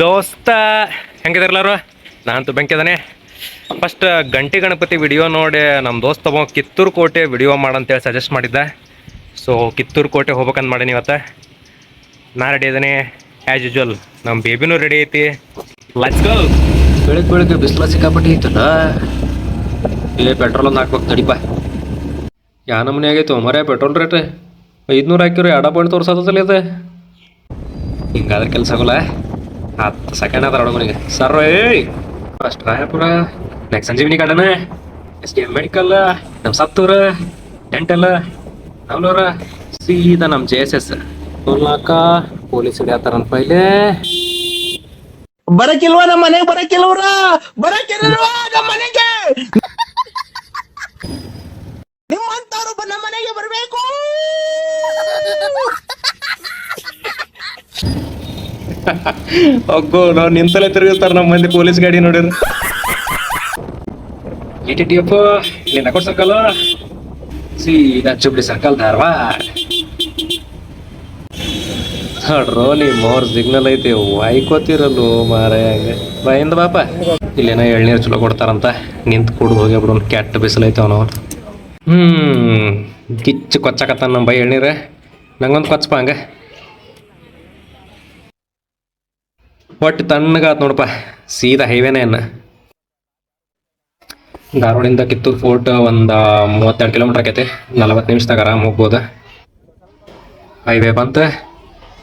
ದೋಸ್ತ ಹೆಂಗಿದಾರಲ್ಲಾರು? ನಾನಂತೂ ಬೆಂಕಿದಾನೆ. ಫಸ್ಟ್ ಗಂಟೆ ಗಣಪತಿ ವಿಡಿಯೋ ನೋಡಿ ನಮ್ಮ ದೋಸ್ತ ಒಬ್ಬ ಕಿತ್ತೂರು ಕೋಟೆ ವಿಡಿಯೋ ಮಾಡಂತೇಳಿ ಸಜೆಸ್ಟ್ ಮಾಡಿದ್ದ. ಸೊ ಕಿತ್ತೂರು ಕೋಟೆ ಹೋಗ್ಬೇಕಂತ ಮಾಡೀನಿ ಇವತ್ತು. ನಾ ರೆಡಿ ಇದ್ದಾನೆ ಆ್ಯಸ್ ಯೂಶ್ವಲ್. ನಮ್ಮ ಬೇಬಿನೂ ರೆಡಿ ಐತಿ. Let's go. ಬೆಳಗ್ಗೆ ಬಿಸಿಲ ಸಿಕ್ಕಾಪಟ್ಟಿ ಐತಲ್ಲ. ಪೆಟ್ರೋಲ್ ಒಂದು ಹಾಕ್ಬೇಕು ತಡಿಪ. ಯಾ ನಮೂನಿ ಆಗೈತು ಮರ ಪೆಟ್ರೋಲ್ ರೇಟ್ 500 ಹಾಕಿರಿ 2 ತೋರ್ಸತ್ತಲ್ಲ ಇದು. ಹಿಂಗಾದ್ರೆ ಕೆಲಸ ಆಗೋಲ್ಲ. 10 ಸೆಕೆಂಡ್ ಅದ ಹುಡುಗನಿಗೆ ಸರ್. ಫಸ್ಟ್ ರಾಯಪುರ, ನೆಕ್ಸ್ಟ್ ಸಂಜೀವಿನಿ ಗಾರ್ಡನ್, SDM ಮೆಡಿಕಲ್, ನಮ್ಮ ಸತ್ತೂರು, ಡೆಂಟಲ್, ನವಲೂರ, ಸೀದಾ ನಮ್ಮ JSS ಸೋಲ್ನಾಕ. ಪೊಲೀಸ್ ಹಿಡಿಯತ್ತಾರಂತ ಪೈಲೆ. ಬರಕಿಲ್ವಾ ನಮ್ಮ ಮನೆಗೆ? ಬರಕಿಲ್ವ್ರ ಬರಕಿಲ್ವಾ ನಮ್ಮ ಮನೆಗೆ? ನಿಮ್ಮಂತವ್ರು ನಮ್ಮ ಮನೆಗೆ ಬರಬೇಕು. ಅಗ್ಗೋ ನಾವು ನಿಂತಲೇ ತಿರುಗಿಸ್ತಾರೆ ನಮ್ಮ ಮಂದಿ ಪೊಲೀಸ್ ಗಾಡಿ ನೋಡಿರ. ATTF ಇಲ್ಲಿ ನಕೋಡ್ ಸರ್ಕಲ್, ಸೀದಾ ಚುಬ್ಳಿ ಸರ್ಕಲ್ ಧಾರವಾಡ. ನೋಡ್ರೋ ನಿಮ್ಮವ್ರ ಸಿಗ್ನಲ್ ಐತಿ ವಾಯ್ಕೋತಿರಲ್ಲು ಮಾರ. ಹಂಗೆ ಬಾಯಿಂದ ಬಾಪ. ಇಲ್ಲೇನೋ ಎಳ್ನೀರು ಚಲೋ ಕೊಡ್ತಾರಂತ. ನಿಂತು ಕುಡ್ದು ಹೋಗ್ಯಾಬಿಡು. ಕೆಟ್ಟ ಬಿಸಿಲೈತೆ ಅವನು. ಕಿಚ್ಚು ಕೊಚ್ಚಕತ್ತಾನ ನಮ್ಮ ಬೈ ಎಳ್ನೀರು. ನಂಗೊಂದು ಕೊಚ್ಚಪ್ಪ ಹಂಗೆ. ಒಟ್ಟು ತಣ್ಣಗಾತ್ ನೋಡಪ್ಪ. ಸೀದಾ ಹೈವೇನೇ ಅನ್ನ. ಧಾರವಾಡಿಂದ ಕಿತ್ತೂರು ಫೋರ್ಟ್ ಒಂದು 32 ಕಿಲೋಮೀಟ್ರ್ ಆಕೈತಿ. 40 ನಿಮಿಷದಾಗ ಆರಾಮ್ ಹೋಗ್ಬೋದು. ಹೈವೇ ಬಂತ.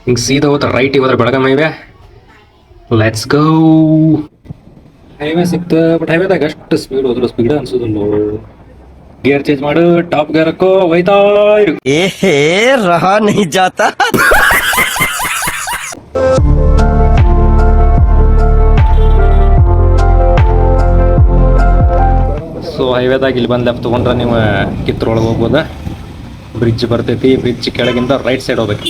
ಹಿಂಗೆ ಸೀದಾ ಹೋದ್ರೆ ರೈಟಿಗೆ ಹೋದ್ರೆ Belgaum highway. Let's go. Highway ಸಿಕ್ತು. ಬಟ್ ಹೈವೇದಾಗ ಅಷ್ಟು ಸ್ಪೀಡ್ ಹೋದ್ರು ಸ್ಪೀಡ್ ಅನ್ಸೋದಿಲ್ಲ. ಗಿಯರ್ ಚೇಂಜ್ ಮಾಡು. ಟಾಪ್ ಗೇರ್ ಹಾಕೋ. ಹೋಯ್ತಾ ಇರು. ಏ ರಹಾ ನಹೀ ಜಾತಾ. ಸೊ ಹೈವೇದಾಗ ಇಲ್ಲಿ ಬಂದು ಲೆಫ್ಟ್ ತೊಗೊಂಡ್ರೆ ನೀವು ಕಿತ್ತೂರೊಳಗೆ ಹೋಗ್ಬೋದು. ಬ್ರಿಡ್ಜ್ ಬರ್ತೈತಿ. ಬ್ರಿಡ್ಜ್ ಕೆಳಗಿಂದ ರೈಟ್ ಸೈಡ್ ಹೋಗ್ಬೇಕು.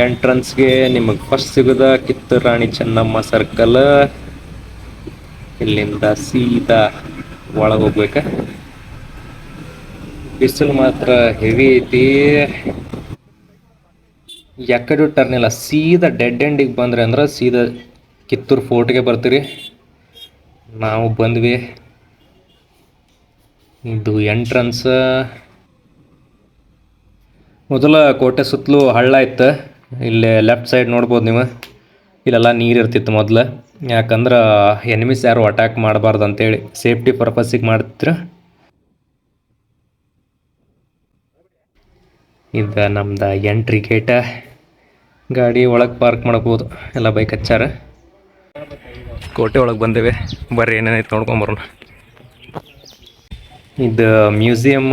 ಎಂಟ್ರನ್ಸ್ಗೆ ನಿಮಗೆ ಫಸ್ಟ್ ಸಿಗೋದ ಕಿತ್ತೂರು ರಾಣಿ ಚೆನ್ನಮ್ಮ ಸರ್ಕಲ್. ಇಲ್ಲಿಂದ ಸೀದಾ ಒಳಗೆ ಹೋಗ್ಬೇಕ. ಬಿಸಿಲು ಮಾತ್ರ ಹೆವಿ ಐತಿ. ಯಾಕಡೆ ಟರ್ನ್ ಇಲ್ಲ. ಸೀದಾ ಡೆಡ್ ಎಂಡಿಗೆ ಬಂದ್ರೆ ಅಂದ್ರೆ ಸೀದಾ ಕಿತ್ತೂರು ಫೋರ್ಟ್ಗೆ ಬರ್ತೀರಿ. ನಾವು ಬಂದ್ವಿ. ಇದು ಎಂಟ್ರನ್ಸ್. ಮೊದಲ ಕೋಟೆ ಸುತ್ತಲೂ ಹಳ್ಳ ಇತ್ತು. ಇಲ್ಲೇ ಲೆಫ್ಟ್ ಸೈಡ್ ನೋಡ್ಬೋದು ನೀವು. ಇಲ್ಲೆಲ್ಲ ನೀರು ಇರ್ತಿತ್ತು ಮೊದಲು. ಯಾಕಂದ್ರೆ ಎನಿಮೀಸ್ ಯಾರು ಅಟ್ಯಾಕ್ ಮಾಡಬಾರ್ದು ಅಂತೇಳಿ ಸೇಫ್ಟಿ ಪರ್ಪಸ್ಸಿಗೆ ಮಾಡ್ತಿದ್ರು. ಇದು ನಮ್ದು ಎಂಟ್ರಿ ಗೇಟ. ಗಾಡಿ ಒಳಗೆ ಪಾರ್ಕ್ ಮಾಡ್ಬೋದು. ಎಲ್ಲ ಬೈಕ್ ಹಚ್ಚಾರ. ಕೋಟೆ ಒಳಗೆ ಬಂದೇವೆ. ಬರ್ರಿ ಏನೇನೈತೆ ನೋಡ್ಕೊಂಬರೋಣ. ಇದು ಮ್ಯೂಸಿಯಮ್.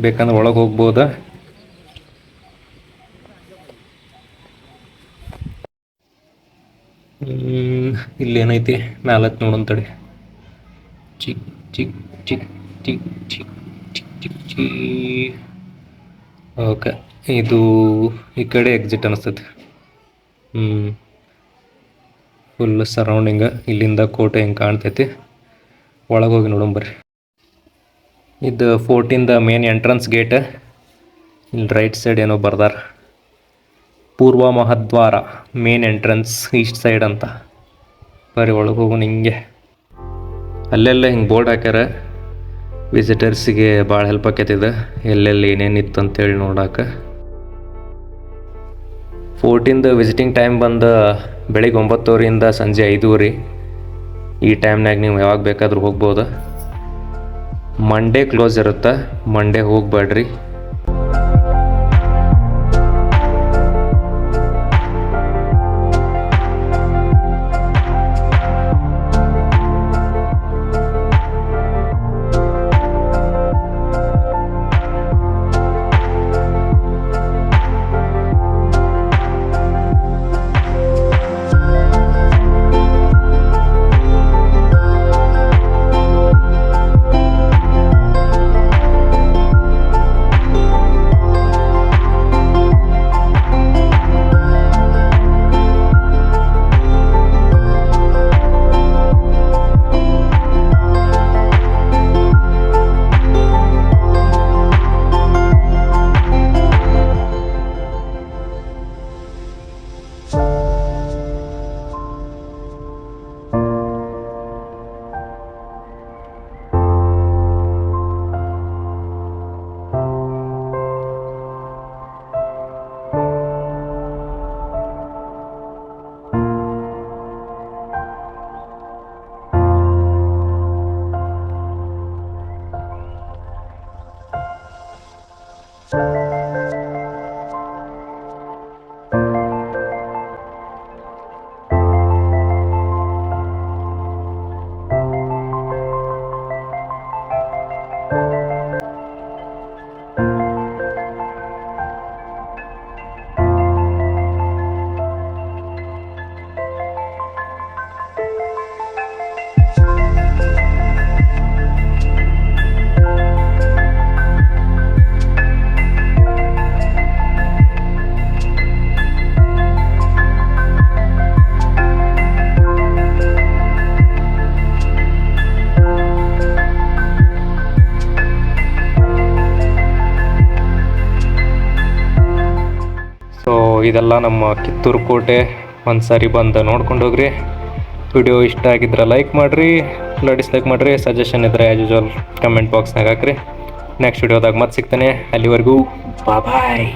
ಬೇಕಂದ್ರೆ ಒಳಗೆ ಹೋಗ್ಬೋದು. ಇಲ್ಲೇನೈತಿ ಮ್ಯಾಲತ್ ನೋಡಂತಡಿ. ಚಿಕ್ ಚಿಕ್ ಚಿಕ್ ಚಿಕ್ ಚಿಕ್ ಚಿಕ್ ಚಿಕ್ ಚಿ. ಓಕೆ, ಇದು ಈ ಕಡೆ ಎಕ್ಸಿಟ್ ಅನಿಸ್ತೈತಿ. Full surrounding. ಇಲ್ಲಿಂದ ಕೋಟೆ ಹಿಂಗೆ ಕಾಣ್ತೈತಿ. ಒಳಗೆ ಹೋಗಿ ನೋಡಂಬರ್ರಿ. ಇದು ಫೋರ್ಟಿಂದ ಮೇನ್ ಎಂಟ್ರನ್ಸ್ ಗೇಟ್. ಇಲ್ಲಿ ರೈಟ್ ಸೈಡ್ ಏನೋ ಬರ್ದಾರ. ಪೂರ್ವ ಮಹಾದ್ವಾರ ಮೇನ್ ಎಂಟ್ರನ್ಸ್ ಈಸ್ಟ್ ಸೈಡ್ ಅಂತ. ಬರ್ರಿ ಒಳಗೆ ಹೋಗೋಣ. ಹಿಂಗೆ ಅಲ್ಲೆಲ್ಲ ಹಿಂಗೆ ಬೋರ್ಡ್ ಹಾಕ್ಯಾರ. ವಿಸಿಟರ್ಸಿಗೆ ಭಾಳ ಹೆಲ್ಪ್ ಆಕೈತಿದೆ. ಎಲ್ಲೆಲ್ಲಿ ಏನೇನಿತ್ತು ಅಂತೇಳಿ ನೋಡಕ್ಕೆ. ಫೋರ್ಟಿಂದ ವಿಸಿಟಿಂಗ್ ಟೈಮ್ ಬಂದು ಬೆಳಿಗ್ಗೆ 9:00 ಸಂಜೆ 5:00. ಈ ಟೈಮ್ನಾಗ ನೀವು ಯಾವಾಗ ಬೇಕಾದ್ರೂ ಹೋಗ್ಬೋದು. ಮಂಡೇ ಕ್ಲೋಸ್ ಇರುತ್ತೆ. ಮಂಡೇ ಹೋಗ್ಬೇಡ್ರಿ. ಸೊ ಇದೆಲ್ಲ ನಮ್ಮ ಕಿತ್ತೂರು ಕೋಟೆ. ಒಂದು ಸಾರಿ ಬಂದು ನೋಡ್ಕೊಂಡು ಹೋಗ್ರಿ. ವಿಡಿಯೋ ಇಷ್ಟ ಆಗಿದ್ರೆ ಲೈಕ್ ಮಾಡಿರಿ, ಇಲ್ಲ ಡಿಸ್ಲೈಕ್ ಮಾಡಿರಿ. ಸಜೆಷನ್ ಇದ್ದರೆ ಆ್ಯಸ್ ಯೂಶುವಲ್ ಕಮೆಂಟ್ ಬಾಕ್ಸ್ನಾಗ ಹಾಕ್ರಿ. ನೆಕ್ಸ್ಟ್ ವಿಡಿಯೋದಾಗ ಮತ್ತೆ ಸಿಗ್ತಾನೆ. ಅಲ್ಲಿವರೆಗೂ ಬಾಯ್.